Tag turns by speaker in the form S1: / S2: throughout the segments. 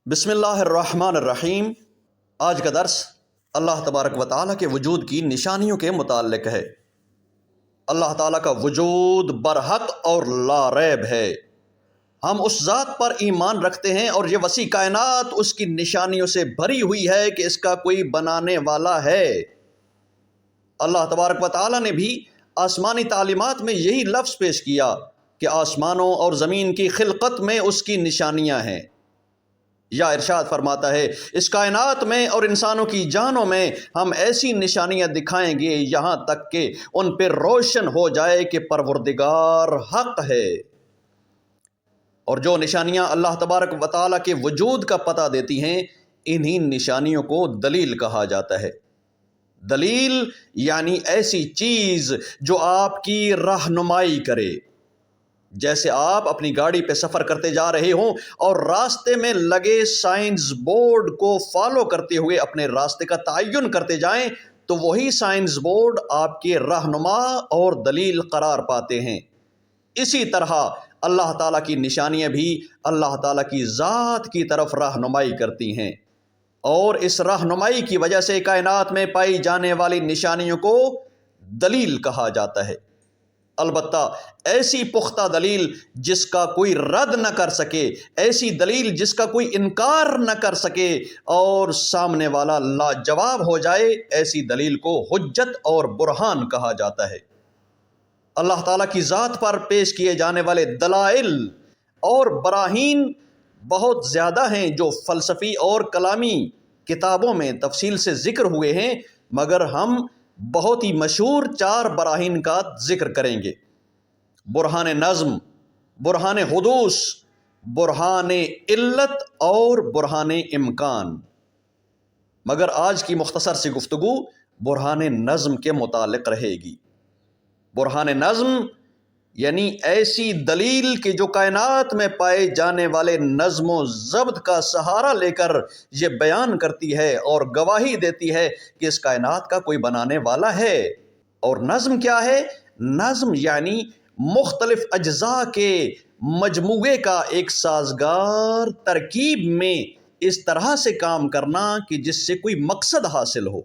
S1: بسم اللہ الرحمن الرحیم۔ آج کا درس اللہ تبارک و تعالیٰ کے وجود کی نشانیوں کے متعلق ہے۔ اللہ تعالیٰ کا وجود برحق اور لا ریب ہے۔ ہم اس ذات پر ایمان رکھتے ہیں اور یہ وسیع کائنات اس کی نشانیوں سے بھری ہوئی ہے کہ اس کا کوئی بنانے والا ہے۔ اللہ تبارک و تعالیٰ نے بھی آسمانی تعلیمات میں یہی لفظ پیش کیا کہ آسمانوں اور زمین کی خلقت میں اس کی نشانیاں ہیں۔ یا ارشاد فرماتا ہے، اس کائنات میں اور انسانوں کی جانوں میں ہم ایسی نشانیاں دکھائیں گے یہاں تک کہ ان پہ روشن ہو جائے کہ پروردگار حق ہے۔ اور جو نشانیاں اللہ تبارک و تعالیٰ کے وجود کا پتہ دیتی ہیں، انہی نشانیوں کو دلیل کہا جاتا ہے۔ دلیل یعنی ایسی چیز جو آپ کی رہنمائی کرے۔ جیسے آپ اپنی گاڑی پہ سفر کرتے جا رہے ہوں اور راستے میں لگے سائنس بورڈ کو فالو کرتے ہوئے اپنے راستے کا تعین کرتے جائیں تو وہی سائنس بورڈ آپ کے رہنما اور دلیل قرار پاتے ہیں۔ اسی طرح اللہ تعالیٰ کی نشانیاں بھی اللہ تعالیٰ کی ذات کی طرف رہنمائی کرتی ہیں، اور اس رہنمائی کی وجہ سے کائنات میں پائی جانے والی نشانیوں کو دلیل کہا جاتا ہے۔ البتہ ایسی پختہ دلیل جس کا کوئی رد نہ کر سکے، ایسی دلیل جس کا کوئی انکار نہ کر سکے اور سامنے والا لاجواب ہو جائے، ایسی دلیل کو حجت اور برہان کہا جاتا ہے۔ اللہ تعالیٰ کی ذات پر پیش کیے جانے والے دلائل اور براہین بہت زیادہ ہیں جو فلسفی اور کلامی کتابوں میں تفصیل سے ذکر ہوئے ہیں، مگر ہم بہت ہی مشہور 4 براہین کا ذکر کریں گے: برہان نظم، برہان حدوث، برہان علت اور برہان امکان۔ مگر آج کی مختصر سی گفتگو برہان نظم کے متعلق رہے گی۔ برہان نظم یعنی ایسی دلیل کہ جو کائنات میں پائے جانے والے نظم و ضبط کا سہارا لے کر یہ بیان کرتی ہے اور گواہی دیتی ہے کہ اس کائنات کا کوئی بنانے والا ہے۔ اور نظم کیا ہے؟ نظم یعنی مختلف اجزاء کے مجموعے کا ایک سازگار ترکیب میں اس طرح سے کام کرنا کہ جس سے کوئی مقصد حاصل ہو۔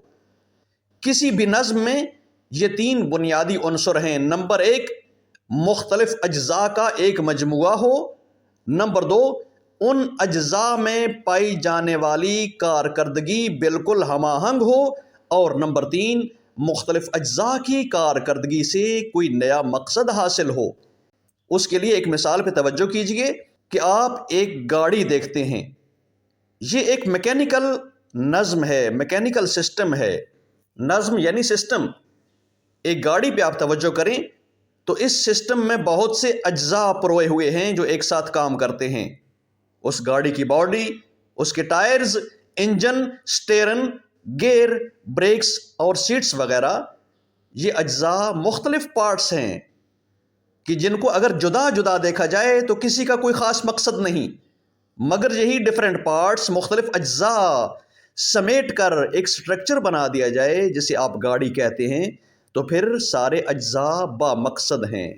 S1: کسی بھی نظم میں یہ 3 بنیادی عنصر ہیں: نمبر 1، مختلف اجزاء کا ایک مجموعہ ہو، نمبر 2، ان اجزاء میں پائی جانے والی کارکردگی بالکل ہم آہنگ ہو، اور نمبر 3، مختلف اجزاء کی کارکردگی سے کوئی نیا مقصد حاصل ہو۔ اس کے لیے ایک مثال پہ توجہ کیجئے کہ آپ ایک گاڑی دیکھتے ہیں، یہ ایک میکینیکل نظم ہے، میکینیکل سسٹم ہے۔ نظم یعنی سسٹم۔ ایک گاڑی پہ آپ توجہ کریں تو اس سسٹم میں بہت سے اجزاء پروئے ہوئے ہیں جو ایک ساتھ کام کرتے ہیں۔ اس گاڑی کی باڈی، اس کے tyres, engine, steering, gear, brakes اور سیٹس وغیرہ، یہ اجزاء مختلف پارٹس ہیں کہ جن کو اگر جدا جدا دیکھا جائے تو کسی کا کوئی خاص مقصد نہیں، مگر یہی ڈیفرنٹ پارٹس، مختلف اجزاء سمیٹ کر ایک سٹرکچر بنا دیا جائے جسے آپ گاڑی کہتے ہیں، تو پھر سارے اجزاء با مقصد ہیں۔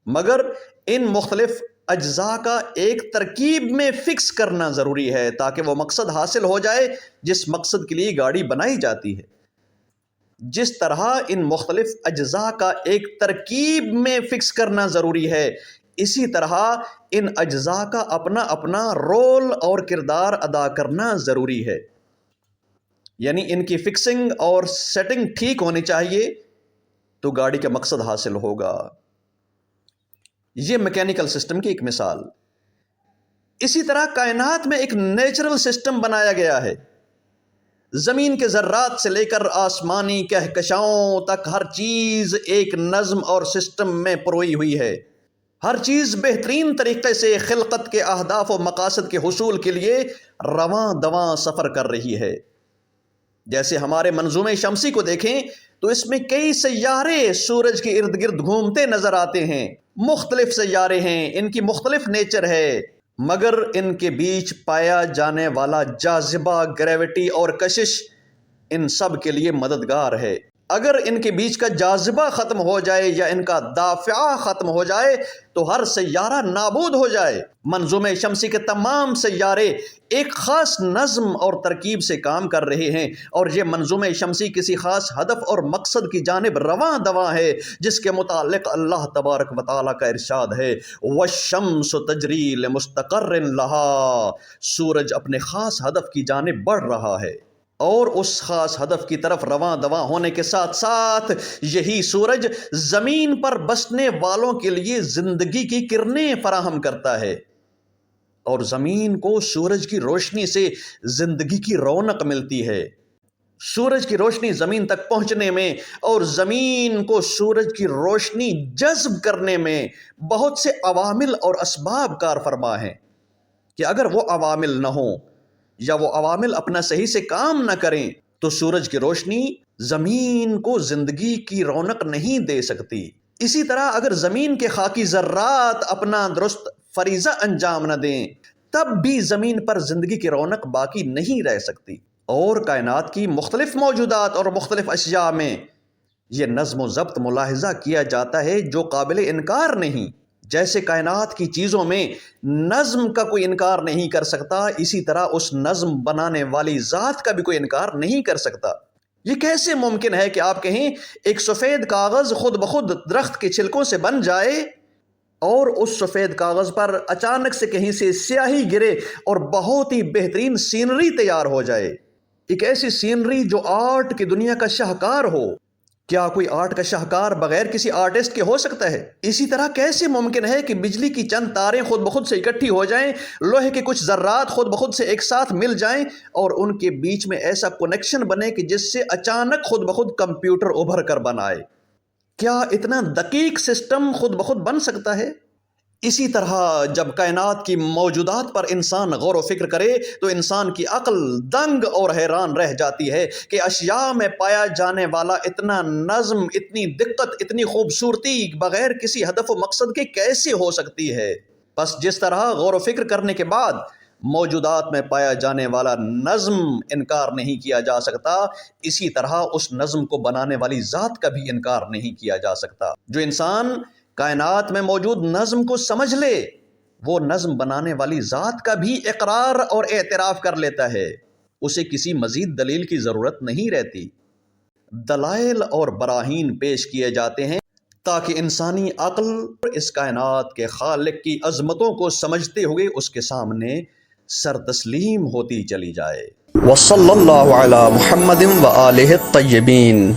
S1: مگر ان مختلف اجزاء کا ایک ترکیب میں فکس کرنا ضروری ہے تاکہ وہ مقصد حاصل ہو جائے جس مقصد کے لیے گاڑی بنائی جاتی ہے۔ جس طرح ان مختلف اجزاء کا ایک ترکیب میں فکس کرنا ضروری ہے، اسی طرح ان اجزاء کا اپنا اپنا رول اور کردار ادا کرنا ضروری ہے۔ یعنی ان کی فکسنگ اور سیٹنگ ٹھیک ہونی چاہیے تو گاڑی کا مقصد حاصل ہوگا۔ یہ میکینیکل سسٹم کی ایک مثال۔ اسی طرح کائنات میں ایک نیچرل سسٹم بنایا گیا ہے۔ زمین کے ذرات سے لے کر آسمانی کہکشاؤں تک ہر چیز ایک نظم اور سسٹم میں پروئی ہوئی ہے۔ ہر چیز بہترین طریقے سے خلقت کے اہداف و مقاصد کے حصول کے لیے رواں دواں سفر کر رہی ہے۔ جیسے ہمارے منظومے شمسی کو دیکھیں تو اس میں کئی سیارے سورج کے ارد گرد گھومتے نظر آتے ہیں۔ مختلف سیارے ہیں، ان کی مختلف نیچر ہے، مگر ان کے بیچ پایا جانے والا جاذبہ، گریوٹی اور کشش ان سب کے لیے مددگار ہے۔ اگر ان کے بیچ کا جاذبہ ختم ہو جائے یا ان کا دافعہ ختم ہو جائے تو ہر سیارہ نابود ہو جائے۔ منظومہ شمسی کے تمام سیارے ایک خاص نظم اور ترکیب سے کام کر رہے ہیں، اور یہ منظومہ شمسی کسی خاص ہدف اور مقصد کی جانب رواں دواں ہے، جس کے متعلق اللہ تبارک و تعالیٰ کا ارشاد ہے وَالشَّمْسُ تَجْرِي لِمُسْتَقَرٍّ لَهَا، سورج اپنے خاص ہدف کی جانب بڑھ رہا ہے، اور اس خاص ہدف کی طرف رواں دواں ہونے کے ساتھ ساتھ یہی سورج زمین پر بسنے والوں کے لیے زندگی کی کرنیں فراہم کرتا ہے، اور زمین کو سورج کی روشنی سے زندگی کی رونق ملتی ہے۔ سورج کی روشنی زمین تک پہنچنے میں اور زمین کو سورج کی روشنی جذب کرنے میں بہت سے عوامل اور اسباب کار فرما ہیں کہ اگر وہ عوامل نہ ہوں یا وہ عوامل اپنا صحیح سے کام نہ کریں تو سورج کی روشنی زمین کو زندگی کی رونق نہیں دے سکتی۔ اسی طرح اگر زمین کے خاکی ذرات اپنا درست فریضہ انجام نہ دیں تب بھی زمین پر زندگی کی رونق باقی نہیں رہ سکتی۔ اور کائنات کی مختلف موجودات اور مختلف اشیاء میں یہ نظم و ضبط ملاحظہ کیا جاتا ہے جو قابل انکار نہیں۔ جیسے کائنات کی چیزوں میں نظم کا کوئی انکار نہیں کر سکتا، اسی طرح اس نظم بنانے والی ذات کا بھی کوئی انکار نہیں کر سکتا۔ یہ کیسے ممکن ہے کہ آپ کہیں ایک سفید کاغذ خود بخود درخت کے چھلکوں سے بن جائے اور اس سفید کاغذ پر اچانک سے کہیں سے سیاہی گرے اور بہت ہی بہترین سینری تیار ہو جائے، ایک ایسی سینری جو آرٹ کی دنیا کا شاہکار ہو؟ کیا کوئی آرٹ کا شاہکار بغیر کسی آرٹسٹ کے ہو سکتا ہے؟ اسی طرح کیسے ممکن ہے کہ بجلی کی چند تاریں خود بخود سے اکٹھی ہو جائیں، لوہے کے کچھ ذرات خود بخود سے ایک ساتھ مل جائیں اور ان کے بیچ میں ایسا کنیکشن بنے کہ جس سے اچانک خود بخود کمپیوٹر ابھر کر بنائے؟ کیا اتنا دقیق سسٹم خود بخود بن سکتا ہے؟ اسی طرح جب کائنات کی موجودات پر انسان غور و فکر کرے تو انسان کی عقل دنگ اور حیران رہ جاتی ہے کہ اشیاء میں پایا جانے والا اتنا نظم، اتنی دقت، اتنی خوبصورتی بغیر کسی ہدف و مقصد کے کیسے ہو سکتی ہے؟ بس جس طرح غور و فکر کرنے کے بعد موجودات میں پایا جانے والا نظم انکار نہیں کیا جا سکتا، اسی طرح اس نظم کو بنانے والی ذات کا بھی انکار نہیں کیا جا سکتا۔ جو انسان کائنات میں موجود نظم کو سمجھ لے وہ نظم بنانے والی ذات کا بھی اقرار اور اعتراف کر لیتا ہے، اسے کسی مزید دلیل کی ضرورت نہیں رہتی۔ دلائل اور براہین پیش کیے جاتے ہیں تاکہ انسانی عقل اس کائنات کے خالق کی عظمتوں کو سمجھتے ہوئے اس کے سامنے سر تسلیم ہوتی چلی جائے۔ وصلی اللہ علی محمد وآلہ الطیبین۔